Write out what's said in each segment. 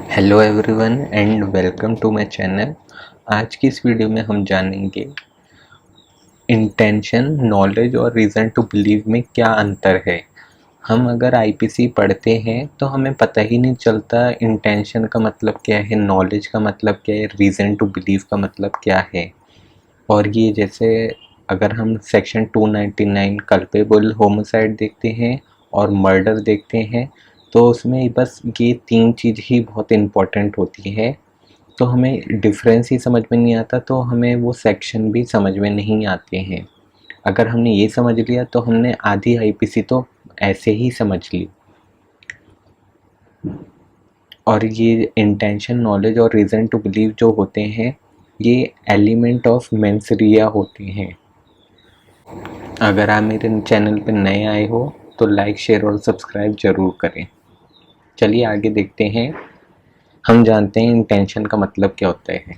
Hello everyone and welcome to my channel. आज की इस वीडियो में हम जानेंगे इंटेंशन, नॉलेज और रीज़न टू बिलीव में क्या अंतर है। हम अगर आईपीसी पढ़ते हैं तो हमें पता ही नहीं चलता इंटेंशन का मतलब क्या है, नॉलेज का मतलब क्या है, रीज़न टू बिलीव का मतलब क्या है। और ये जैसे अगर हम सेक्शन 299 कल्पेबल होमिसाइड देखते हैं और मर्डर देखते हैं तो उसमें बस ये तीन चीज़ ही बहुत इम्पोर्टेंट होती है। तो हमें डिफरेंस ही समझ में नहीं आता तो हमें वो सेक्शन भी समझ में नहीं आते हैं। अगर हमने ये समझ लिया तो हमने आधी आईपीसी तो ऐसे ही समझ ली। और ये इंटेंशन, नॉलेज और रीज़न टू बिलीव जो होते हैं ये एलिमेंट ऑफ मेंस रिया होते हैं। अगर आप मेरे चैनल पर नए आए हो तो लाइक, शेयर और सब्सक्राइब ज़रूर करें। चलिए आगे देखते हैं। हम जानते हैं इंटेंशन का मतलब क्या होता है।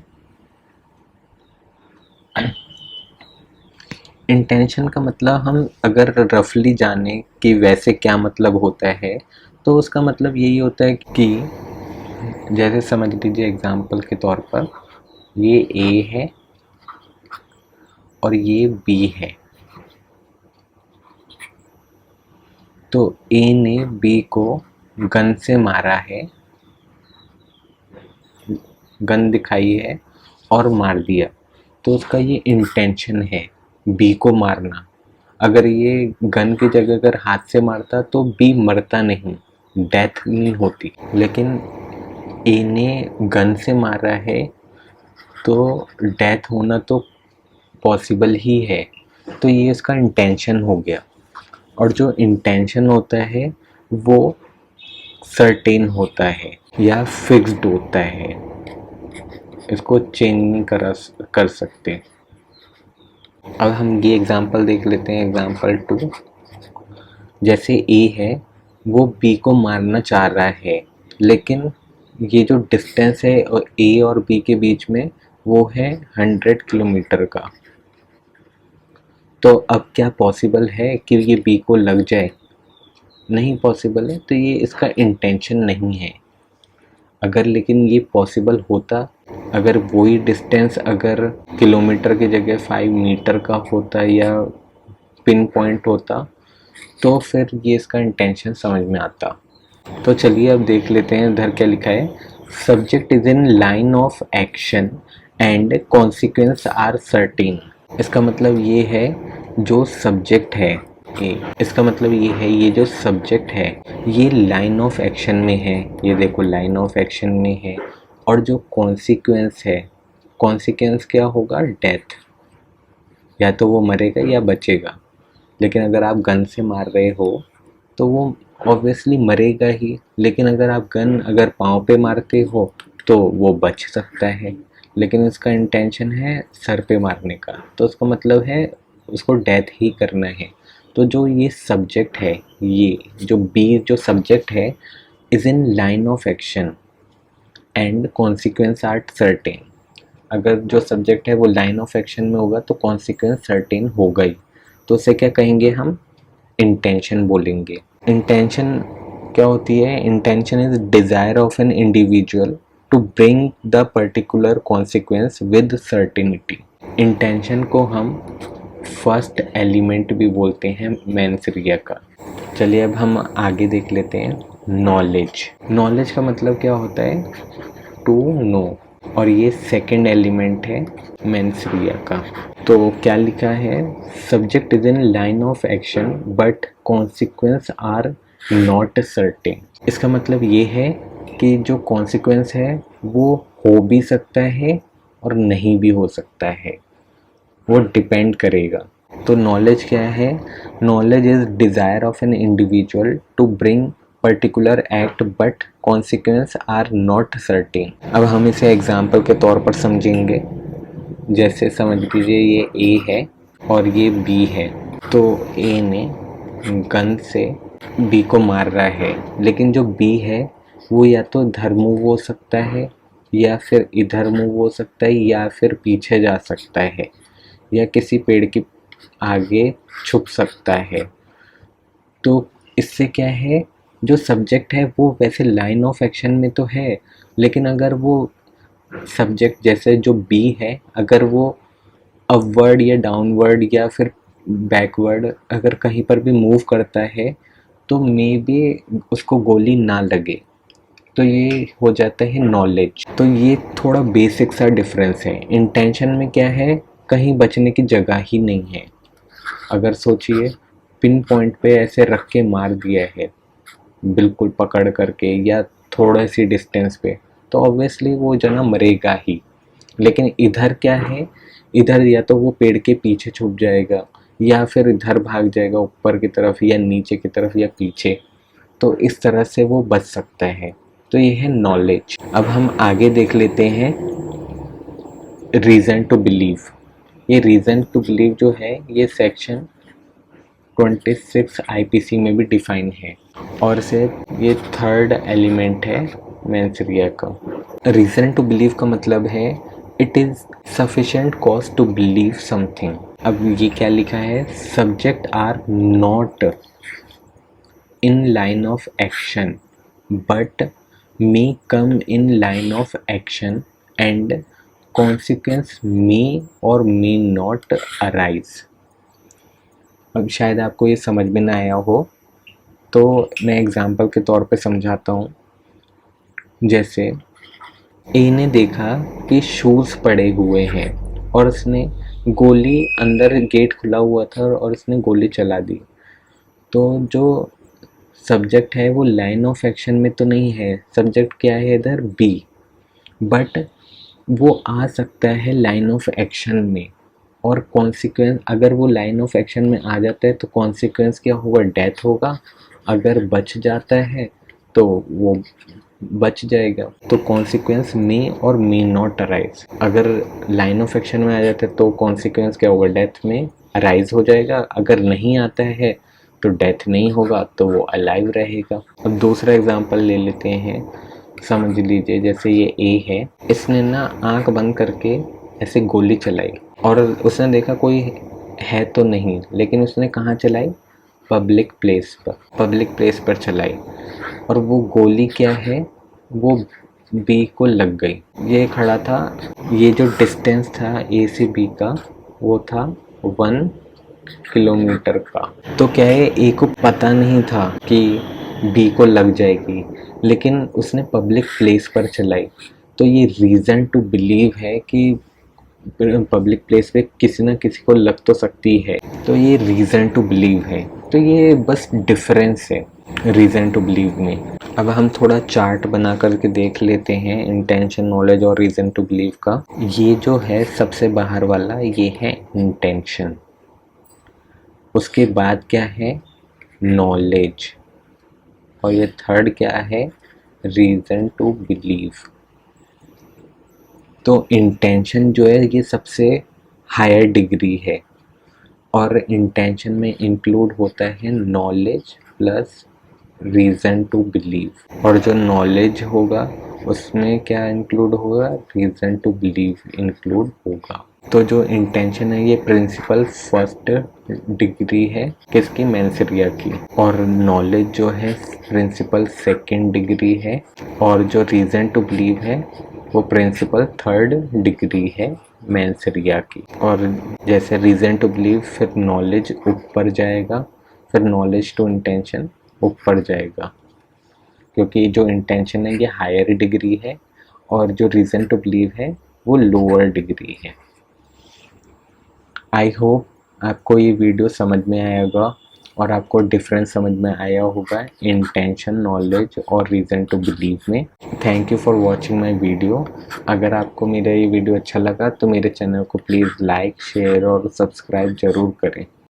इंटेंशन का मतलब हम अगर रफली जाने कि वैसे क्या मतलब होता है तो उसका मतलब यही होता है कि जैसे समझ लीजिए एग्जाम्पल के तौर पर ये ए है और ये बी है। तो ए ने बी को गन से मारा है, गन दिखाई है और मार दिया, तो उसका ये इंटेंशन है बी को मारना। अगर ये गन की जगह अगर हाथ से मारता तो बी मरता नहीं, डेथ नहीं होती। लेकिन ए ने गन से मारा है तो डेथ होना तो पॉसिबल ही है। तो ये इसका इंटेंशन हो गया। और जो इंटेंशन होता है वो सर्टेन होता है या फिक्स्ड होता है, इसको चेंज नहीं कर सकते। अब हम ये एग्जांपल देख लेते हैं, एग्जांपल 2। जैसे ए है वो बी को मारना चाह रहा है, लेकिन ये जो डिस्टेंस है ए और बी के बीच में वो है 100 किलोमीटर का। तो अब क्या पॉसिबल है कि ये बी को लग जाए? नहीं पॉसिबल है, तो ये इसका इंटेंशन नहीं है। अगर लेकिन ये पॉसिबल होता, अगर वही डिस्टेंस अगर किलोमीटर की जगह 5 मीटर का होता या पिन पॉइंट होता तो फिर ये इसका इंटेंशन समझ में आता। तो चलिए अब देख लेते हैं इधर क्या लिखा है। Subject is in line of action and consequence are certain. इसका मतलब ये है जो सब्जेक्ट है इसका मतलब ये है ये जो सब्जेक्ट है ये लाइन ऑफ एक्शन में है। ये देखो लाइन ऑफ एक्शन में है। और जो कॉन्सिक्वेंस है, कॉन्सिक्वेंस क्या होगा? डेथ। या तो वो मरेगा या बचेगा। लेकिन अगर आप गन से मार रहे हो तो वो ऑब्वियसली मरेगा ही। लेकिन अगर आप गन अगर पाँव पे मारते हो तो वो बच सकता है। लेकिन इसका इंटेंशन है सर पे मारने का, तो उसका मतलब है उसको डेथ ही करना है। तो जो ये सब्जेक्ट है, ये जो बी जो सब्जेक्ट है is in line of action and consequence are certain. अगर जो सब्जेक्ट है वो लाइन ऑफ एक्शन में होगा तो कॉन्सिक्वेंस सर्टेन होगा ही। तो उसे क्या कहेंगे हम? इंटेंशन बोलेंगे। इंटेंशन क्या होती है? Intention is desire of an individual to bring the particular consequence with certainty. Intention को हम फर्स्ट एलिमेंट भी बोलते हैं मेंस रिया का। चलिए अब हम आगे देख लेते हैं। नॉलेज। नॉलेज का मतलब क्या होता है? To know. और ये सेकंड एलिमेंट है मेंस रिया का। तो क्या लिखा है? Subject is in line of action but consequence are not certain. इसका मतलब ये है कि जो कॉन्सिक्वेंस है वो हो भी सकता है और नहीं भी हो सकता है, वो डिपेंड करेगा। तो नॉलेज क्या है? Knowledge is desire of an individual to bring particular act but consequence are not certain. अब हम इसे एग्जाम्पल के तौर पर समझेंगे। जैसे समझ लीजिए ये ए है और ये बी है। तो ए ने गन से बी को मार रहा है, लेकिन जो बी है वो या तो इधर मूव हो सकता है या फिर इधर मूव हो सकता है या फिर पीछे जा सकता है या किसी पेड़ के आगे छुप सकता है। तो इससे क्या है जो सब्जेक्ट है वो वैसे लाइन ऑफ एक्शन में तो है, लेकिन अगर वो सब्जेक्ट जैसे जो बी है, अगर वो अपवर्ड या डाउनवर्ड या फिर बैकवर्ड अगर कहीं पर भी मूव करता है तो मे बी उसको गोली ना लगे, तो ये हो जाता है नॉलेज। तो ये थोड़ा बेसिक सा डिफरेंस है। इंटेंशन में क्या है, कहीं बचने की जगह ही नहीं है। अगर सोचिए पिन पॉइंट पे ऐसे रख के मार दिया है, बिल्कुल पकड़ करके या थोड़ा सी डिस्टेंस पे, तो ऑब्वियसली वो जना मरेगा ही। लेकिन इधर क्या है, इधर या तो वो पेड़ के पीछे छुप जाएगा या फिर इधर भाग जाएगा ऊपर की तरफ या नीचे की तरफ या पीछे, तो इस तरह से वो बच सकता है। तो ये है नॉलेज। अब हम आगे देख लेते हैं रीज़न टू बिलीव। ये रीज़न टू बिलीव जो है ये सेक्शन 26 आईपीसी में भी डिफाइन है और से ये थर्ड एलिमेंट है मेंसरिया का। रीज़न टू बिलीव का मतलब है it is sufficient cause to believe something. अब ये क्या लिखा है, subject are not in line of action but may come in line of action and consequence may or may not arise। अब शायद आपको ये समझ में ना आया हो तो मैं एग्जांपल के तौर पे समझाता हूँ। जैसे ए ने देखा कि शूज़ पड़े हुए हैं और उसने गोली, अंदर गेट खुला हुआ था और उसने गोली चला दी, तो जो सब्जेक्ट है वो लाइन ऑफ एक्शन में तो नहीं है, सब्जेक्ट क्या है इधर बी, बट वो आ सकता है लाइन ऑफ एक्शन में। और कॉन्सिक्वेंस, अगर वो लाइन ऑफ एक्शन में आ जाता है तो कॉन्सिक्वेंस क्या होगा, डेथ होगा। अगर बच जाता है तो वो बच जाएगा। तो कॉन्सिक्वेंस मे और मे नॉट अराइज। अगर लाइन ऑफ एक्शन में आ जाता है तो कॉन्सिक्वेंस क्या होगा, डेथ में अराइज हो जाएगा। अगर नहीं आता है तो डेथ नहीं होगा, तो वो अलाइव रहेगा। अब दूसरा एग्जांपल ले लेते हैं। समझ लीजिए जैसे ये ए है, इसने ना आंख बंद करके ऐसे गोली चलाई और उसने देखा कोई है तो नहीं, लेकिन उसने कहाँ चलाई, पब्लिक प्लेस पर चलाई और वो गोली क्या है, वो बी को लग गई। ये खड़ा था, ये जो डिस्टेंस था ए से बी का वो था 1 किलोमीटर का। तो क्या है, ए को पता नहीं था कि बी को लग जाएगी, लेकिन उसने पब्लिक प्लेस पर चलाई। तो ये रीज़न टू बिलीव है कि पब्लिक प्लेस पे किसी न किसी को लग तो सकती है, तो ये रीज़न टू बिलीव है। तो ये बस डिफरेंस है रीज़न टू बिलीव में। अब हम थोड़ा चार्ट बना करके देख लेते हैं इंटेंशन, नॉलेज और रीज़न टू बिलीव का। ये जो है सबसे बाहर वाला, ये है इंटेंशन। उसके बाद क्या है, नॉलेज। और ये थर्ड क्या है, रीज़न टू बिलीव। तो इंटेंशन जो है ये सबसे हायर डिग्री है और इंटेंशन में इंक्लूड होता है knowledge plus reason to believe. और जो नॉलेज होगा उसमें क्या इंक्लूड होगा, रीज़न टू बिलीव इंक्लूड होगा। तो जो इंटेंशन है ये प्रिंसिपल फर्स्ट डिग्री है किसकी, मेंसरिया की। और नॉलेज जो है प्रिंसिपल सेकंड डिग्री है और जो रीज़न टू बिलीव है वो प्रिंसिपल थर्ड डिग्री है मेंसरिया की। और जैसे रीज़न टू बिलीव फिर नॉलेज ऊपर जाएगा, फिर नॉलेज टू इंटेंशन ऊपर जाएगा, क्योंकि जो इंटेंशन है ये हायर डिग्री है और जो रीज़न टू बिलीव है वो लोअर डिग्री है। आई होप आपको ये वीडियो समझ में आया होगा और आपको डिफरेंस समझ में आया होगा इंटेंशन, नॉलेज और रीज़न टू बिलीव में। Thank you for watching my video. अगर आपको मेरा ये वीडियो अच्छा लगा तो मेरे चैनल को प्लीज़ लाइक, शेयर और सब्सक्राइब ज़रूर करें।